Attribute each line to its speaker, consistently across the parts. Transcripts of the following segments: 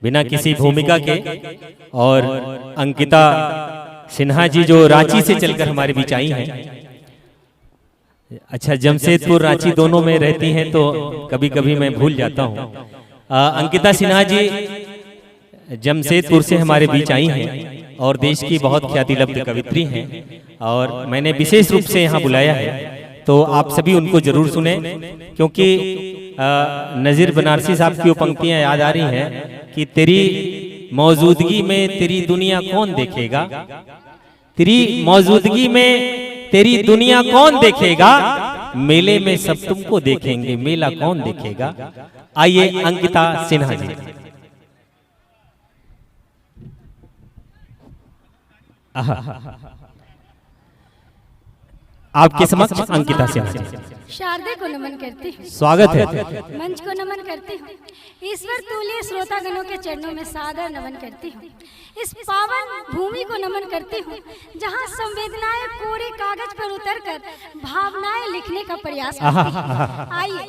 Speaker 1: बिना किसी भूमिका के। और अंकिता सिन्हा जी जो रांची से चलकर हमारे बीच आई हैं। अच्छा, जमशेदपुर रांची दोनों में रहती हैं तो कभी कभी मैं भूल जाता हूँ। अंकिता सिन्हा जी जमशेदपुर से हमारे बीच आई हैं और देश की बहुत ख्यातिलब्ध कवित्री हैं और मैंने विशेष रूप से यहाँ बुलाया है, तो आप सभी उनको जरूर सुने, क्योंकि नज़ीर बनारसी साहब की वो पंक्तियाँ याद आ रही हैं कि तेरी मौजूदगी में तेरी दुनिया कौन देखेगा, तेरी मौजूदगी में तेरी दुनिया कौन देखेगा, मेले में सब तुमको देखेंगे, मेला कौन देखेगा। आइए अंकिता सिन्हा जी। आपके समक्ष अंकिता सिन्हा जी।
Speaker 2: शारदे को नमन करती हूँ,
Speaker 1: स्वागत है।
Speaker 2: मंच को नमन करती हूँ, ईश्वर तुल्य श्रोतागणों के चरणों में सादर नमन करती हूँ, इस पावन भूमि को नमन करती हूँ जहाँ संवेदनाएं कोरे कागज पर उतरकर भावनाएं लिखने का प्रयास करती हूँ। आइए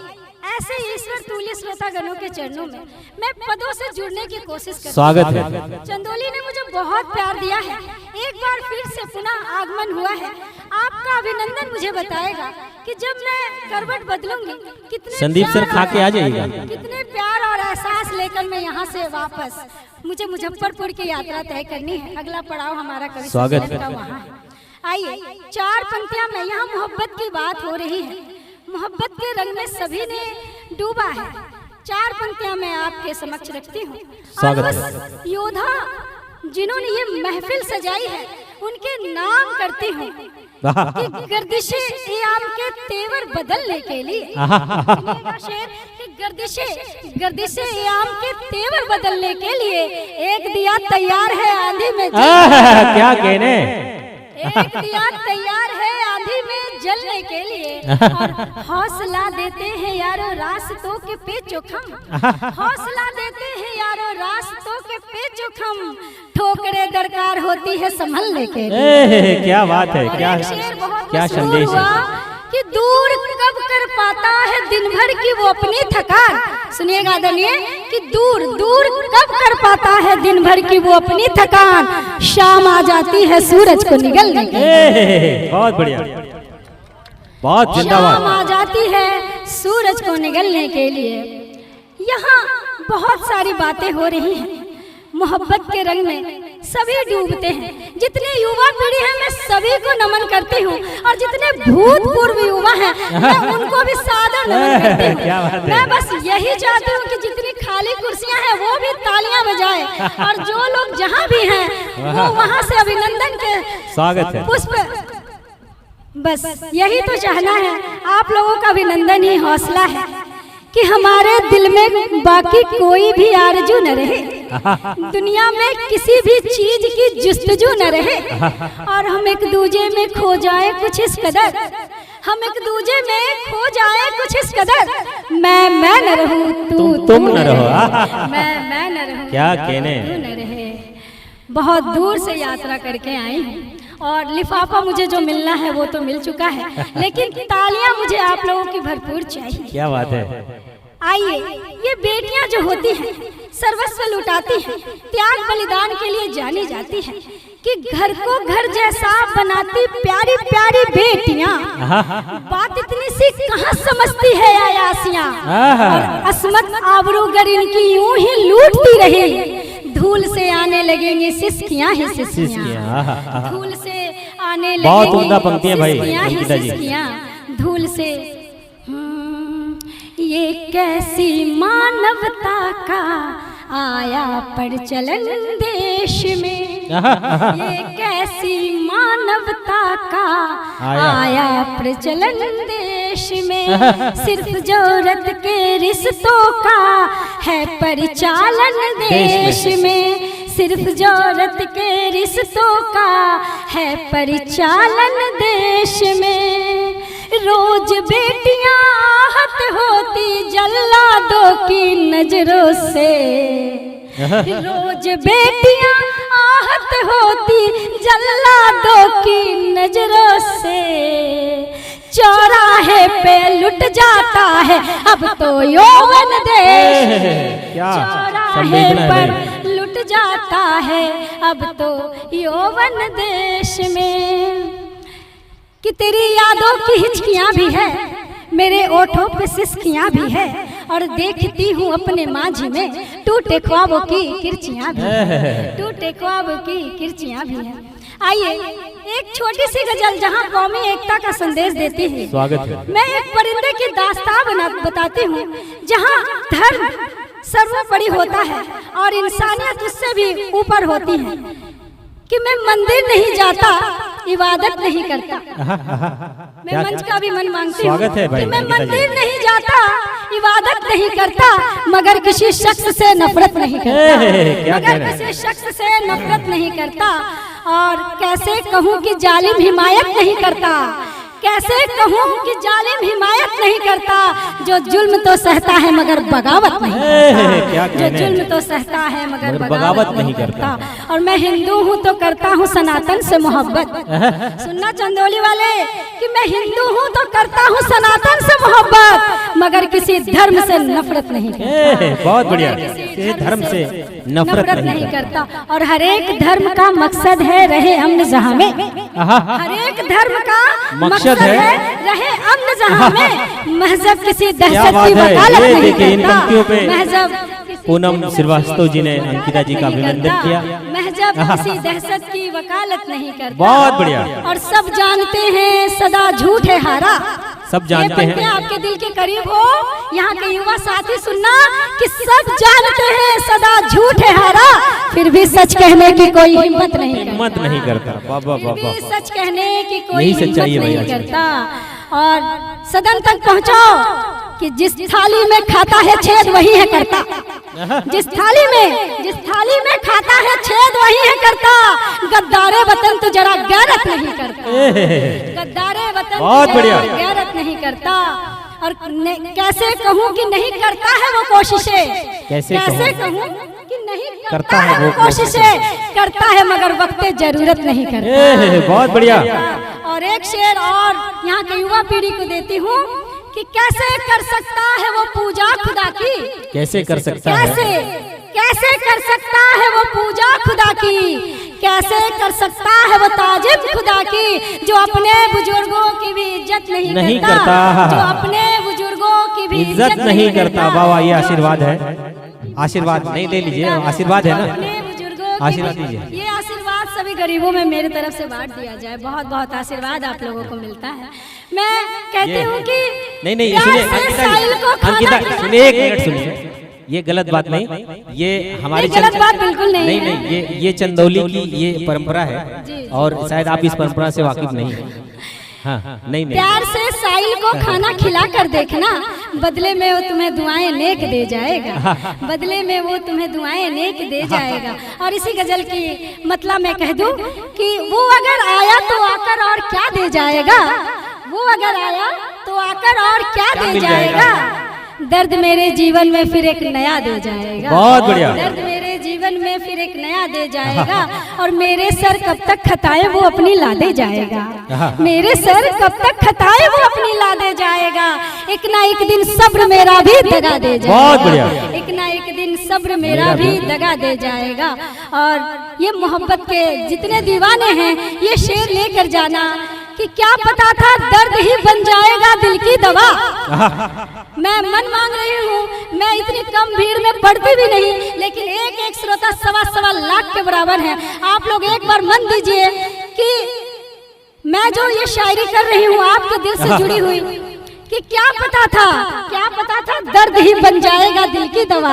Speaker 2: ऐसे ईश्वर तुल्य श्रोतागणों के चरणों में मैं पदों से जुड़ने की कोशिश करती हूँ।
Speaker 1: स्वागत है।
Speaker 2: चंदौली ने मुझे बहुत प्यार दिया है, एक बार फिर से पुनः आगमन हुआ है। आपका अभिनंदन मुझे बताएगा कि जब मैं करवट बदलूंगी कितने
Speaker 1: संदीप सर खा के आ जाइएगा,
Speaker 2: कितने प्यार और एहसास लेकर मैं यहाँ से वापस मुझे मुजफ्फरपुर की यात्रा तय करनी है। अगला पड़ाव हमारा कवि
Speaker 1: स्वागत है।
Speaker 2: वहाँ है। आइए चार पंक्तियाँ में, यहाँ मोहब्बत की बात हो रही है, मोहब्बत के रंग में सभी ने डूबा है। चार पंक्तियाँ मैं आपके समक्ष रखती हूँ।
Speaker 1: स्वागत
Speaker 2: है। योद्धा जिन्होंने ये महफिल सजाई है उनके नाम करती हूँ कि गर्दिशे आम के तेवर बदलने के लिए शेर कि गर्दिशे आम के तेवर बदलने के लिए एक दिया तैयार है आंधी में
Speaker 1: क्या कहने,
Speaker 2: एक दिया तैयार है आंधी में जलने के लिए और हौसला देते हैं यारो रास्तों के पे चोखम, हौसला देते हैं यारो रास्तों के पे चोखम, ठोकरे दरकार होती है संभलने के लिए।
Speaker 1: क्या बात है, क्या संदेश है
Speaker 2: कि दूर कब कर पाता है दिन भर की वो अपनी थकान। सुनिएगा आदरणीय कि दूर कब कर पाता है दिन भर की वो अपनी थकान, शाम आ जाती है सूरज को निगलने के लिए।
Speaker 1: बहुत बढ़िया, बहुत जिंदाबाद।
Speaker 2: शाम आ जाती है सूरज को निगलने के लिए। यहाँ बहुत सारी बातें हो रही हैं, मोहब्बत के रंग में सभी डूबते हैं। जितने युवा पीढ़ी है मैं सभी को नमन करती हूँ और जितने भूतपूर्व युवा हैं मैं उनको भी सादर नमन करती हूँ। मैं बस यही चाहती हूँ कि जितनी खाली कुर्सियाँ हैं वो भी तालियां बजाएं और जो लोग जहाँ भी हैं वो वहाँ से अभिनंदन के
Speaker 1: स्वागत है
Speaker 2: पुष्प, बस यही तो चाहना है। आप लोगों का अभिनंदन ही हौसला है कि हमारे दिल में बाकी कोई भी आरजू न रहे, दुनिया में किसी भी चीज की जुस्तजू न रहे और हम एक दूजे में खो जाए कुछ इस कदर, हम एक दूजे में खो जाए कुछ इस कदर, मैं न रहूं तुम न रहो, मैं न रहूं
Speaker 1: क्या कहने,
Speaker 2: तू न रहे। बहुत दूर से यात्रा करके आई हूँ और लिफाफा मुझे जो मिलना है वो तो मिल चुका है, लेकिन तालियां मुझे आप लोगों की भरपूर चाहिए।
Speaker 1: क्या बात है।
Speaker 2: आइए, ये बेटियां जो होती हैं सर्वस्व लुटाती हैं, त्याग बलिदान के लिए जानी जाती हैं कि घर को घर जैसा बनाती प्यारी प्यारी बेटियां, बात इतनी सी कहाँ समझती है आयासियां, और असमत आबरूगर इनकी यूं ही लूटती रही, धूल से आने लगेंगी सिसकियां ही सिसकियां, धूल से आने लगेंगी
Speaker 1: बहुत उम्दा पंक्तियां भाई अंकिता जी,
Speaker 2: धूल से। ये कैसी मानवता का आया प्रचलन देश में, ये कैसी मानवता का आया प्रचलन देश में, सिर्फ जरूरत के रिश्तों का है परिचालन देश में, सिर्फ जरूरत के रिश्तों का है परिचालन देश में। रोज बेटियां आहत होती जल्लादों की नजरों से, रोज बेटियां आहत होती जल्लादों की नजरों से, चौराहे पे लुट जाता है अब तो यौवन देश, है पर लुट जाता है अब तो यौवन देश में। कि तेरी यादों की हिचकियां भी है, मेरे ओठों पे सिसकियां भी है, और देखती हूँ अपने माझी में टूटे ख्वाबों की किरचियां भी है, टूटे ख्वाबों की किरचियां भी है। आइए एक छोटी सी गजल जहाँ कौमी एकता का संदेश देती है।
Speaker 1: स्वागत है।
Speaker 2: मैं एक परिंदे की दास्तान बताती हूँ जहाँ धर्म सर्वोपरि होता है और इंसानियत उससे भी ऊपर होती है। कि मैं मंदिर नहीं जाता, इबादत नहीं करता। मैं मंच का भी मन मांगती हूँ कि मैं मंदिर नहीं जाता, इबादत नहीं करता, मगर किसी शख्स से नफरत नहीं करता, मगर किसी शख्स से नफरत नहीं करता। और कैसे कहूँ कि जालिम हिमायत नहीं करता, कैसे कहूँ कि जालिम हिमायत नहीं करता, जो जुल्म तो सहता है मगर बगावत नहीं करता, जो जुल्म तो सहता है मगर बगावत नहीं करता। और मैं हिंदू हूँ तो करता हूँ सनातन से मोहब्बत। सुनना चंदौली वाले कि मैं हिंदू हूँ तो करता हूँ सनातन से मोहब्बत, मगर किसी धर्म से नफरत नहीं करता।
Speaker 1: बहुत बढ़िया, धर्म से नफरत नहीं
Speaker 2: करता। और हर एक धर्म का मकसद है रहे अमन जहाँ में, हर एक धर्म का मकसद है रहे अमन जहाँ में, महजब किसी दहशत की वकालत नहीं करता। महजब
Speaker 1: पूनम श्रीवास्तव जी ने अंकिता जी का अभिनंदन किया।
Speaker 2: महजब किसी दहशत की वकालत नहीं करता।
Speaker 1: बहुत बढ़िया।
Speaker 2: और सब जानते हैं सदा झूठ है हारा,
Speaker 1: सब जानते हैं।
Speaker 2: आपके दिल के करीब हो यहाँ के युवा साथी सुनना कि सब जानते हैं सदा झूठ है हारा, फिर भी सच कहने की कोई हिम्मत नहीं करता। सच कहने की कोई हिम्मत नहीं करता। और सदन तक पहुँचाओ कि जिस थाली में खाता है छेद वही है करता, जिस थाली में खाता है छेद वही है करता। गद्दारे वतन तो जरा गैरत नहीं करता, गद्दारे वतन
Speaker 1: बहुत बढ़िया
Speaker 2: गैरत नहीं करता। और कैसे कहूँ कि नहीं करता है वो कोशिशें, कैसे कहूँ कि नहीं करता है वो कोशिशें, करता है मगर वक्त जरूरत नहीं करता।
Speaker 1: बहुत बढ़िया।
Speaker 2: और एक शेर और यहाँ के युवा पीढ़ी को देती हूँ कि कैसे कर सकता है वो पूजा खुदा की,
Speaker 1: कैसे कर सकता है,
Speaker 2: कैसे कर सकता है वो पूजा खुदा की, कैसे कर सकता है वो ताजिब खुदा की, जो अपने बुजुर्गों की भी इज्जत नहीं करता, जो अपने बुजुर्गों की भी इज्जत नहीं करता।
Speaker 1: बाबा ये आशीर्वाद है, आशीर्वाद नहीं ले लीजिए, आशीर्वाद है ना, आशीर्वाद दीजिए।
Speaker 2: ये आशीर्वाद सभी गरीबों में मेरी तरफ से बांट दिया जाए। बहुत बहुत आशीर्वाद आप लोगों को मिलता है। मैं कहती हूँ कि
Speaker 1: नहीं अंकिता सुनिए, एक मिनट सुनिए, ये गलत बात नहीं, ये हमारी
Speaker 2: गलत बात बिल्कुल नहीं,
Speaker 1: नहीं ये चंदौली की ये परंपरा है और शायद आप इस परंपरा से वाकिफ नहीं है। हाँ, नहीं
Speaker 2: प्यार से साहिल को खाना खिला कर देखना, बदले में वो तुम्हें दुआएं नेक दे जाएगा, बदले में वो तुम्हें दुआएं नेक दे जाएगा। और इसी गजल की मतलब मैं कह दूं कि वो अगर आया तो आकर और क्या दे जाएगा, वो अगर आया तो आकर और क्या दे जाएगा, दर्द मेरे जीवन में फिर एक नया दे जाएगा।
Speaker 1: बहुत बढ़िया।
Speaker 2: दर्द मेरे जीवन में फिर एक नया दे जाएगा। और मेरे सर कब तक खताए वो अपनी ला दे जाएगा, मेरे सर कब तक खताए वो अपनी ला दे जाएगा। एक ना एक दिन सब्र मेरा भी दगा दे जाएगा।
Speaker 1: बहुत बढ़िया।
Speaker 2: एक ना एक दिन सब्र मेरा भी दगा दे जाएगा। और ये मोहब्बत के जितने दीवाने हैं ये शेर लेकर जाना कि क्या पता था दर्द ही बन जाएगा दिल की दवा। मैं मन मांग रही हूँ, मैं इतनी कम भीड़ में पढ़ती भी नहीं, लेकिन एक एक श्रोता 1.25 लाख के बराबर है। आप लोग एक बार मन दीजिए कि मैं जो ये शायरी कर रही हूँ आपके दिल से जुड़ी हुई, कि क्या पता था दर्द ही बन जाएगा दिल की दवा,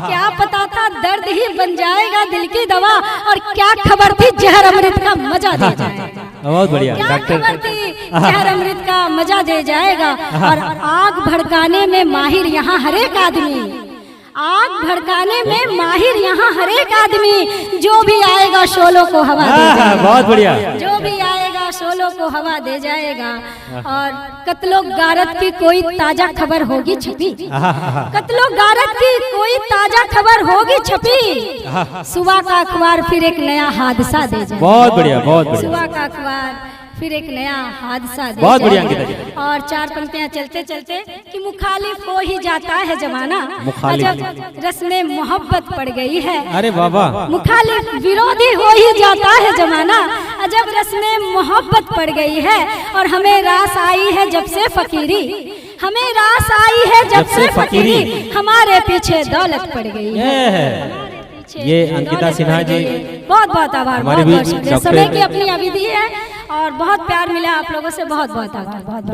Speaker 2: क्या पता था दर्द ही बन जाएगा दिल की दवा। और क्या खबर थी जहर अमृत का मजा दे जाएगा।
Speaker 1: बहुत बढ़िया।
Speaker 2: क्या खबर थी जहर अमृत का मजा दे जाएगा। और आग भड़काने में माहिर यहाँ हर एक आदमी, आग भड़काने में माहिर यहाँ हर एक आदमी, जो भी आएगा शोलों को हवा दे जाएगा।
Speaker 1: बहुत बढ़िया।
Speaker 2: जो भी आएगा शोलों को हवा दे जाएगा। और कत्लो गारत की कोई ताजा खबर होगी छपी, कत्लो गारत की कोई ताजा खबर होगी छपी, सुबह का अखबार फिर एक नया हादसा दे जाएगा।
Speaker 1: बहुत बढ़िया, बहुत बढ़िया।
Speaker 2: सुबह का अखबार फिर एक नया हादसा दे
Speaker 1: बहुत बढ़िया
Speaker 2: जाएगा।
Speaker 1: अंकिता जी।
Speaker 2: और चार पंक्तियां चलते चलते कि मुखालिफ हो ही जाता है जमाना,
Speaker 1: मुखालिफ।
Speaker 2: जब रस्में मोहब्बत पड़ गई है।
Speaker 1: अरे बाबा,
Speaker 2: मुखालिफ विरोधी हो ही जाता है जमाना, जब रस्में मोहब्बत पड़ गई है। और हमें रास आई है जब से फकीरी, हमें रास आई है जब से फकीरी, हमारे पीछे दौलत पड़ गई है।
Speaker 1: ये अंकिता सिन्हा जी,
Speaker 2: बहुत बहुत आभार,
Speaker 1: हमारे
Speaker 2: बहुत बहुत
Speaker 1: बीच
Speaker 2: शुक्रिया।
Speaker 1: डॉक्टर-
Speaker 2: समय की अपनी अवधि है और बहुत प्यार मिला आप लोगों से, बहुत बहुत आभार, बहुत बहुत